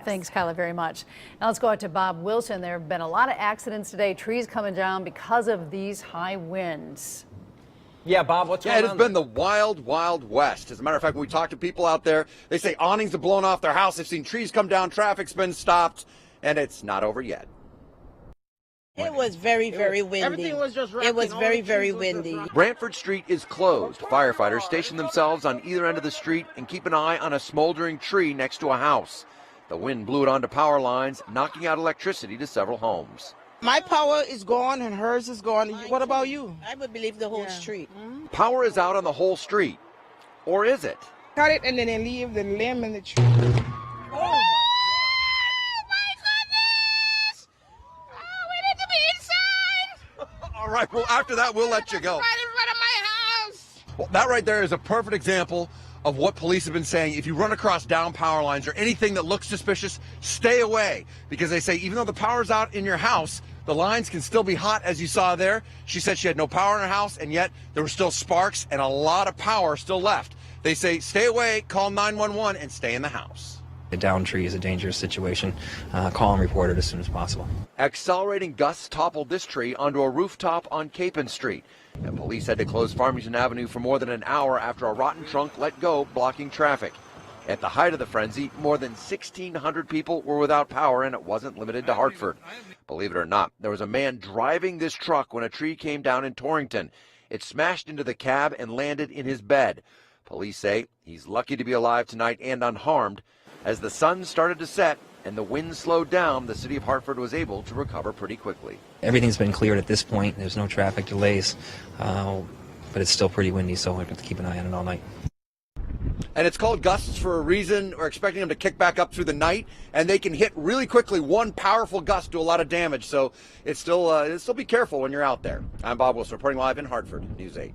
Thanks, Kyla, very much. Now let's go out to Bob Wilson. There have been a lot of accidents today, trees coming down because of these high winds. Yeah, Bob, what's going on? Yeah, it has been the wild, wild west. As a matter of fact, when we talk to people out there, they say awnings have blown off their house. They've seen trees come down, traffic's been stopped, and it's not over yet. It was very, very windy. Everything was just It was very, very windy. Brantford Street is closed. Firefighters station themselves on either end of the street and keep an eye on a smoldering tree next to a house. The wind blew it onto power lines, knocking out electricity to several homes. My power is gone and hers is gone. What about you? I would believe the whole street. Power is out on the whole street. Or is it? Cut it and then they leave the limb in the tree. Oh All right, well, after that, we'll let you go. Right in front of my house. Well, that right there is a perfect example of what police have been saying. If you run across down power lines or anything that looks suspicious, stay away. Because they say even though the power's out in your house, the lines can still be hot, as you saw there. She said she had no power in her house, and yet there were still sparks and a lot of power still left. They say stay away, call 911, and stay in the house. A downed tree is a dangerous situation. Call and report it as soon as possible. Accelerating gusts toppled this tree onto a rooftop on Capon Street. And police had to close Farmington Avenue for more than an hour after a rotten trunk let go, blocking traffic. At the height of the frenzy, more than 1,600 people were without power, and it wasn't limited to Hartford. Believe it or not, there was a man driving this truck when a tree came down in Torrington. It smashed into the cab and landed in his bed. Police say he's lucky to be alive tonight and unharmed. As the sun started to set and the wind slowed down, the city of Hartford was able to recover pretty quickly. Everything's been cleared at this point. There's no traffic delays, but it's still pretty windy, so we have to keep an eye on it all night. And it's called gusts for a reason. We're expecting them to kick back up through the night, and they can hit really quickly. One powerful gust do a lot of damage, so it's still be careful when you're out there. I'm Bob Wilson reporting live in Hartford, News 8.